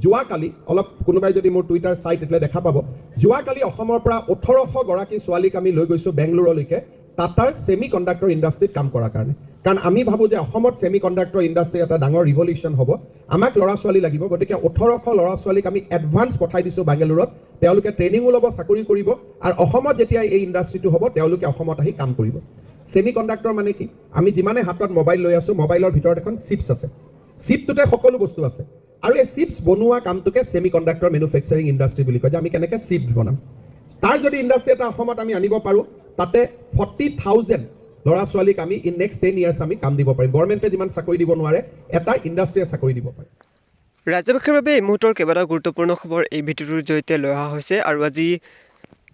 যোৱাকালি অলপ কোনোবাই যদি মোৰ টুইটাৰ চাই তেতিয়াহ'লে দেখা পাব যোৱাকালি অসমৰ পৰা 1800 গৰাকী ছোৱালীক আমি লৈ গৈছোঁ বেংগলোৰলৈকে টাটাৰ ছেমি কণ্ডাক্টৰ ইণ্ডাষ্ট্ৰীত কাম কৰাৰ কাৰণে কাৰণ আমি ভাবোঁ যে অসমত ছেমি কণ্ডাক্টৰ ইণ্ডাষ্ট্ৰী এটা ডাঙৰ ৰিভলিউশ্যন হ'ব আমাক ল'ৰা ছোৱালী লাগিব গতিকে 1800 ল'ৰা ছোৱালীক আমি এডভান্স পঠাই দিছোঁ বেংগলোৰত তেওঁলোকে ট্ৰেইনিঙো ল'ব চাকৰি কৰিব আৰু অসমত যেতিয়া এই ইণ্ডাষ্ট্ৰীটো হ'ব তেওঁলোকে অসমত আহি কাম কৰিব ছেমি কণ্ডাক্টৰ মানে কি আমি যিমানে হাতত মোবাইল লৈ আছোঁ মোবাইলৰ ভিতৰত এখন চিপছ আছে চিপটোতে সকলো বস্তু আছে আৰু এই চিপছ বনোৱা কামটোকে ছেমি কণ্ডাক্টৰ মেনুফেকচাৰিং ইণ্ডাষ্ট্ৰী বুলি কয় যে আমি কেনেকৈ চিপছ বনাম তাৰ যদি ইণ্ডাষ্ট্ৰী এটা অসমত আমি আনিব পাৰোঁ তাতে 40,000 ল'ৰা ছোৱালীক আমি ইন নেক্সট 10 ইয়াৰ্ছ আমি কাম দিব পাৰিম গভৰ্ণমেণ্টে যিমান চাকৰি দিব নোৱাৰে এটা ইণ্ডাষ্ট্ৰীয়ে চাকৰি দিব পাৰে ৰাজ্যবাসীৰ বাবে এই মুহূৰ্তৰ কেইবাটাও গুৰুত্বপূৰ্ণ খবৰ এই ভিডিঅ'টোৰ জৰিয়তে লৈ অহা হৈছে আৰু আজি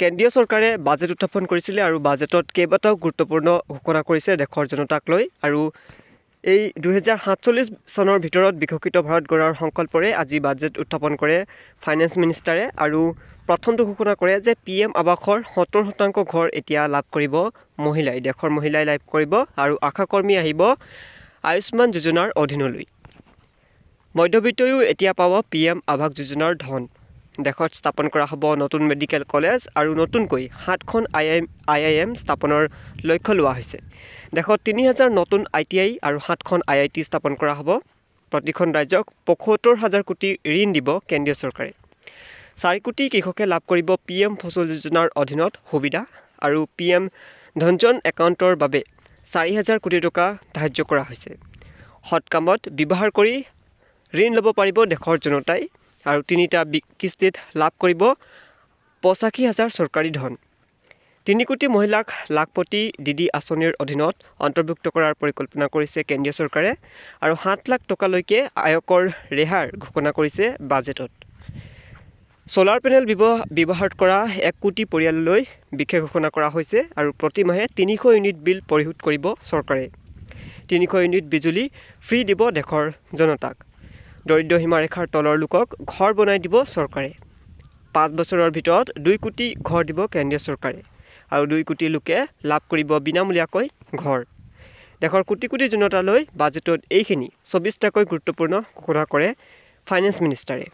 কেন্দ্ৰীয় চৰকাৰে বাজেট উত্থাপন কৰিছিলে আৰু বাজেটত কেইবাটাও গুৰুত্বপূৰ্ণ ঘোষণা কৰিছে দেশৰ জনতাক লৈ আৰু এই 2047 চনৰ ভিতৰত বিকশিত ভাৰত গঢ়াৰ সংকল্পৰে আজি বাজেট উত্থাপন কৰে ফাইনেন্স মিনিষ্টাৰে আৰু প্ৰথমটো ঘোষণা কৰে যে PM আৱাসৰ 70% ঘৰ এতিয়া লাভ কৰিব মহিলাই দেশৰ মহিলাই লাভ কৰিব আৰু আশাকৰ্মী আহিব আয়ুষ্মান যোজনাৰ অধীনলৈ মধ্যবিত্তয়ো এতিয়া পাব PM আৱাস যোজনাৰ ধন দেশত স্থাপন কৰা হ'ব নতুন মেডিকেল কলেজ আৰু নতুনকৈ 7খন IIM স্থাপনৰ লক্ষ্য লোৱা হৈছে দেশত 3000 নতুন ITI আৰু 7খন IIT স্থাপন কৰা হ'ব প্ৰতিখন ৰাজ্যক ৭৫,০০০ কোটি ঋণ দিব কেন্দ্ৰীয় চৰকাৰে 4 কোটি কৃষকে লাভ কৰিব PM ফচল যোজনাৰ অধীনত সুবিধা আৰু PM ধনজন একাউণ্টৰ বাবে 4,000 কোটি টকা ধাৰ্য কৰা হৈছে সৎ কামত ব্যৱহাৰ কৰি ঋণ ল'ব পাৰিব দেশৰ জনতাই আৰু 3টা কিস্তিত লাভ কৰিব 85,000 চৰকাৰী ধন 3 কোটি মহিলাক লাখপতি দিদি আঁচনিৰ অধীনত অন্তৰ্ভুক্ত কৰাৰ পৰিকল্পনা কৰিছে কেন্দ্ৰীয় চৰকাৰে আৰু 7 লাখ টকালৈকে আয়কৰ ৰেহাইৰ ঘোষণা কৰিছে বাজেটত সোলাৰ পেনেল ব্যৱহাৰ কৰা 1 কোটি পৰিয়াললৈ বিশেষ ঘোষণা কৰা হৈছে আৰু প্ৰতি মাহে 300 ইউনিট বিল পৰিশোধ কৰিব চৰকাৰে 300 ইউনিট বিজুলী ফ্ৰী দিব দেশৰ জনতাক দৰিদ্ৰ সীমাৰেখাৰ তলৰ লোকক ঘৰ বনাই দিব চৰকাৰে 5 বছৰৰ ভিতৰত 2 কোটি ঘৰ দিব কেন্দ্ৰীয় চৰকাৰে আৰু 2 কোটি লোকে লাভ কৰিব বিনামূলীয়াকৈ ঘৰ দেশৰ কোটি কোটি জনতালৈ বাজেটত এইখিনি 24টাকৈ গুৰুত্বপূৰ্ণ ঘোষণা কৰে ফাইনেন্স মিনিষ্টাৰে